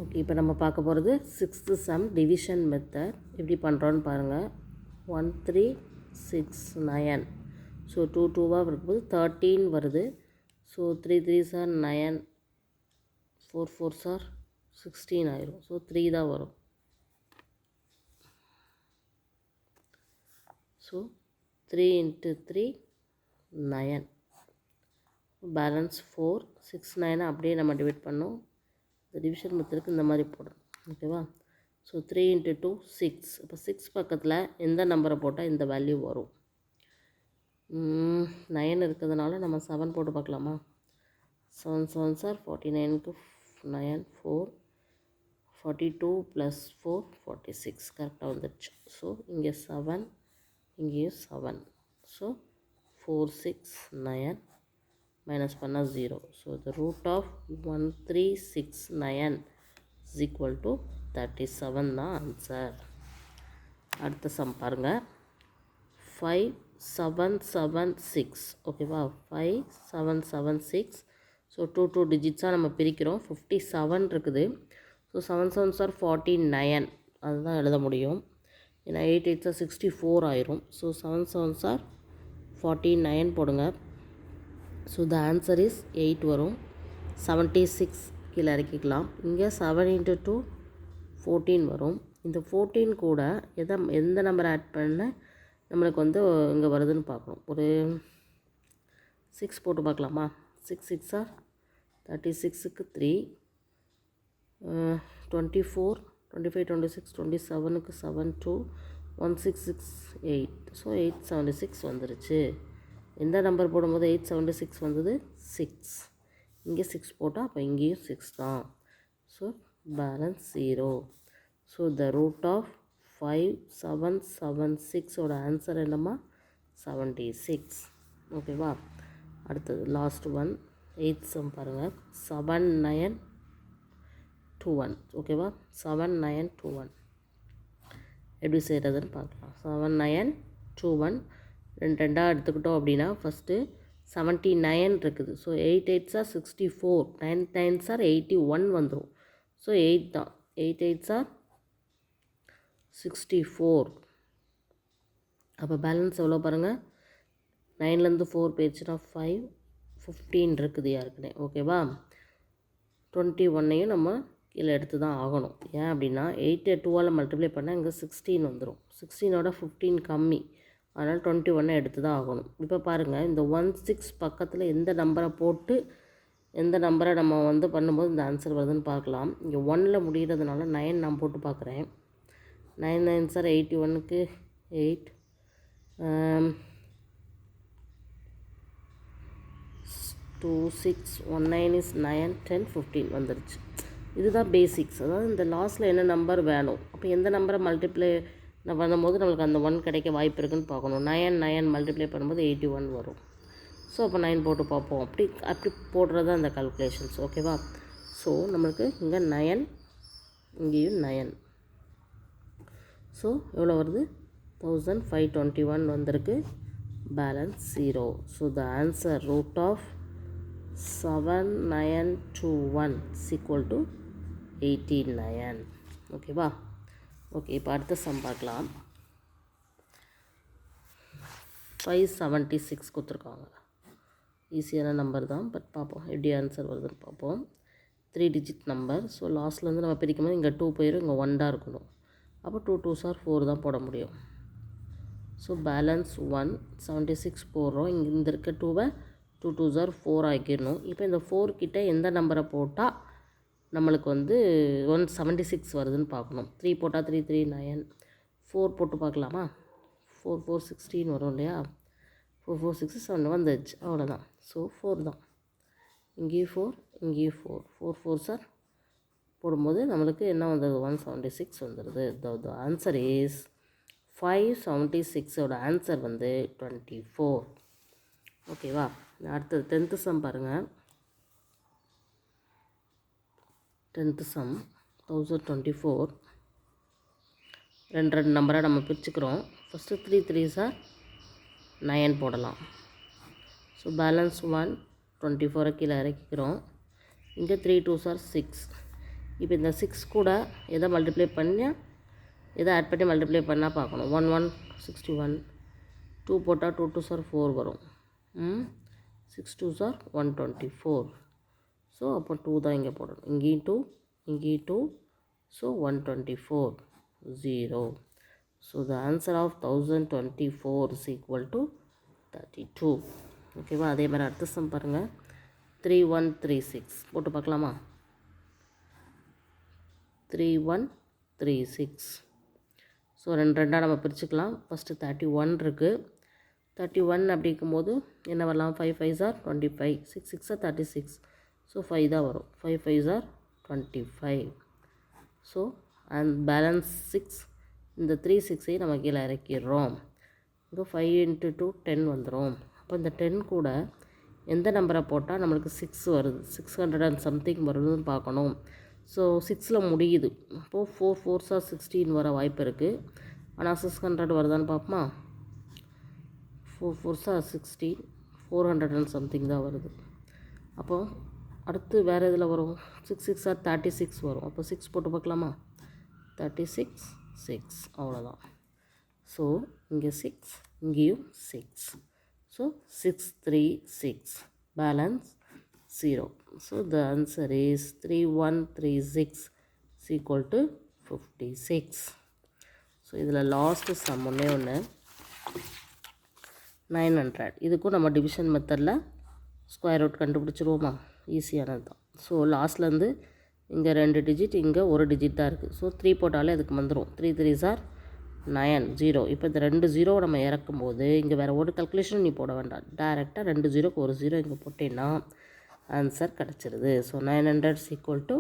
Okay, இப்போ நம்ம பார்க்க போகிறது 6th சம் டிவிஷன் மெத்தட் எப்படி பண்ணுறோன்னு பாருங்கள். 1 3 6 9. ஸோ 2 2வாக இருக்கும்போது 13 வருது. So 3 3s are 9, 4 4s are 16 ஆயிரும். ஸோ 3 தான் வரும். So 3 into 3 9. பேலன்ஸ் 4 6 9 அப்படியே நம்ம டிவைட் பண்ணோம். இந்த டிவிஷன் மெத்தடுக்கு இந்த மாதிரி போடணும். ஓகேவா? So 3 into 2 6. இப்போ 6 பக்கத்தில் எந்த நம்பரை போட்டால் இந்த வேல்யூ வரும்? 9 இருக்கிறதுனால நம்ம 7 போட்டு பார்க்கலாமா? 7 7s are 49க்கு 9 4 42 + 4 46 கரெக்டாக வந்துடுச்சு. ஸோ இங்கே 7 இங்கேயும் 7. ஸோ 4 6 9 minus பண்ணால் 0. So the root of 1369 is equal to 37 தான் ஆன்சர். அடுத்த சம் பாருங்கள். 5776. ஓகேவா? 5776. ஸோ 2 டிஜிட்ஸாக நம்ம பிரிக்கிறோம். 57 இருக்குது. So 7 7s are 49. அதுதான் எழுத முடியும். ஏன்னா 8 8s are 64 ஆயிரும். ஸோ 7 7s are 49 போடுங்க. ஸோ த ஆன்சர் இஸ் 8 வரும். 76 கீழே இறக்கிக்கலாம். இங்கே 7 into 2 14 வரும். இந்த 14 கூட எந்த நம்பர் ஆட் பண்ண நம்மளுக்கு வந்து இங்கே வருதுன்னு பார்க்கணும். ஒரு 6 போட்டு பார்க்கலாமா? 6 6 ஆர் 36க்கு 3 24 25 26 27க்கு 7 2 166 8. ஸோ 876 வந்துருச்சு. எந்த நம்பர் போடும்போது 876 வந்தது? 6. இங்கே 6 போட்டால் அப்போ இங்கேயும் 6 தான். So balance 0. So the root of 5776ஓட ஆன்சர் என்னம்மா? 76. ஓகேவா? அடுத்தது லாஸ்ட் ஒன் 8th சம் பாருங்கள். 7921. ஓகேவா? 7921 எப்படி செய்கிறதுன்னு பார்க்கலாம். 7921 ரெண்டாக எடுத்துக்கிட்டோம் அப்படின்னா ஃபஸ்ட்டு 79 இருக்குது. So 8 8s are 64, 9 9s are 81 வந்துடும். ஸோ 8 தான். 8 8s are 64. அப்போ பேலன்ஸ் எவ்வளோ பாருங்கள். 9லேருந்து 4 போயிடுச்சுன்னா 5 15 இருக்குது யாருக்குனே. ஓகேவா? 21ஐயும் நம்ம கீழே எடுத்து தான் ஆகணும். ஏன் அப்படின்னா 8 2ஆல் மல்டிப்ளை பண்ணால் இங்கே 16 வந்துடும். 16ஓட 15 கம்மி. அதனால் 21 எடுத்து தான் ஆகணும். இப்போ பாருங்கள், இந்த 16 பக்கத்தில் எந்த நம்பரை போட்டு எந்த நம்பரை நம்ம வந்து பண்ணும்போது இந்த ஆன்சர் வருதுன்னு பார்க்கலாம். இங்கே 1ல் முடிகிறதுனால 9 நான் போட்டு பார்க்குறேன். 9 9s are 81க்கு 8 2 6 1 9 is 9 10 15 வந்துருச்சு. இதுதான் பேசிக்ஸ். அதாவது இந்த லாஸ்ட்டில் என்ன நம்பர் வேணும், அப்போ எந்த நம்பரை மல்டிப்ளை பண்ணும்போது நம்மளுக்கு அந்த 1 கிடைக்க வாய்ப்பு இருக்குதுன்னு பார்க்கணும். 9 9 மல்டிப்ளை பண்ணும்போது 81 வரும். ஸோ அப்போ 9 போட்டு பார்ப்போம். அப்படி போடுறது அந்த கால்குலேஷன்ஸ். ஓகேவா? ஸோ நம்மளுக்கு இங்கே 9 இங்கேயும் 9. ஸோ எவ்வளோ வருது? 1521 வந்திருக்கு. Balance 0. So the answer root of 7921 is equal to 89. ஓகேவா? ஓகே, இப்போ அடுத்த சம் பார்க்கலாம். 576 கொடுத்துருக்காங்க. ஈஸியான நம்பர் தான், பட் பார்ப்போம் எப்படி ஆன்சர் வருதுன்னு பார்ப்போம். 3 டிஜிட் நம்பர். ஸோ லாஸ்ட்லேருந்து நம்ம பிரிக்கும் போது இங்கே 2 போயிடும், இங்கே 1 தான் இருக்கணும். அப்போ 2 2s are 4 தான் போட முடியும். ஸோ பேலன்ஸ் 1 76 போடுறோம். இங்கே இந்த இருக்க 2வை 2 2s are 4 ஆக்கிடணும். இப்போ இந்த 4 கிட்ட எந்த நம்பரை போட்டால் நம்மளுக்கு வந்து 176 வருதுன்னு பார்க்கணும். 3 போட்டால் 3 3 9. 4 போட்டு பார்க்கலாமா? 4 4 16 வரும் இல்லையா? 4 4 6 7 வந்துடுச்சு. அவ்வளோதான். ஸோ 4 தான். இங்கேயும் 4 இங்கேயும் 4 4 4s are போடும்போது நம்மளுக்கு என்ன வந்தது? 176 வந்துடுது. த ஆன்சர் இஸ் 576ஓட ஆன்சர் வந்து 24. ஓகேவா? அடுத்தது 10th சம் பாருங்கள். 10th some 1024. ரெண்டு நம்பரை நம்ம பிரிச்சுக்கிறோம். ஃபஸ்ட்டு 3 3s are 9 போடலாம். ஸோ பேலன்ஸ் 1 24 கீழே இறக்கிக்கிறோம். இங்கே 3 2s are 6. இப்போ இந்த 6 கூட எதை மல்டிப்ளை பண்ணால் எதை ஆட் பண்ணி மல்டிப்ளை பண்ணால் பார்க்கணும். 1 1 61, 2 போட்டால் 2 2 சார் 4 வரும். 6 2 சார் 124. ஸோ அப்போ 2 தான் இங்கே போடணும். இங்கேயும் 2, இங்கேயும் 2. So 124 0. So the answer of 1024 is equal to 32. ஓகேவா? அதே மாதிரி அடுத்த சம் பாருங்கள். 3136 போட்டு பார்க்கலாமா? 3136. ஸோ ரெண்டாக நம்ம பிரிச்சுக்கலாம். ஃபஸ்ட்டு 31 இருக்குது. 31 அப்படிங்கும்போது என்ன வரலாம்? 5 5s are 25, 6 6 are 36. ஸோ 5 தான் வரும். 5 5s are 25. So and balance 6, இந்த 3 6ஐ நம்ம கீழே இறக்கிடுறோம். இங்கே 5 × 2 10 வந்துடும். அப்போ இந்த 10 கூட எந்த நம்பரை போட்டால் நம்மளுக்கு 6 வருது, 600 and சம்திங் வருதுன்னு பார்க்கணும். ஸோ 6ல் முடியுது. அப்போது 4 4s are 16 வர வாய்ப்பு இருக்குது. ஆனால் 600 வருதான்னு பார்ப்போமா? 4 4s are 16, 400 and சம்திங் தான் வருது. அப்போது அடுத்து வேறு இதில் வரும். 6 6 are 36 வரும். அப்போ 6 போட்டு பார்க்கலாமா? 36 6 அவ்வளோதான். ஸோ இங்கே 6, இங்கேயும் 6. So 6 3 6 balance 0. So the answer is 3136 is equal to 56. So இதில் லாஸ்ட்டு சம் ஒன்று 900. இதுக்கும் நம்ம டிவிஷன் மெத்தடில் ஸ்கொயர் ரூட் கண்டுபிடிச்சிருவோமா? ஈஸியானது தான். ஸோ லாஸ்ட்லேருந்து இங்கே 2 டிஜிட், இங்கே 1 டிஜிட் தான் இருக்குது. ஸோ 3 போட்டாலே அதுக்கு வந்துடும். 3 3s are 9 0. இப்போ இந்த 2 0 நம்ம இறக்கும்போது இங்கே வேறு ஒரு கல்குலேஷன் நீ போட வேண்டாம். டேரெக்டாக 2 0க்கு ஒரு 0 இங்கே போட்டேன்னா ஆன்சர் கிடச்சிருது. So 900 is equal to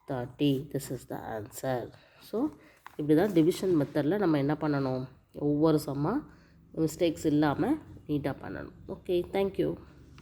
30. This is the answer. So இப்படி தான் டிவிஷன் மெத்தடில் நம்ம என்ன பண்ணணும்? ஒவ்வொரு சம்மாக மிஸ்டேக்ஸ் இல்லாமல் நீட்டாக பண்ணணும். Okay, thank you.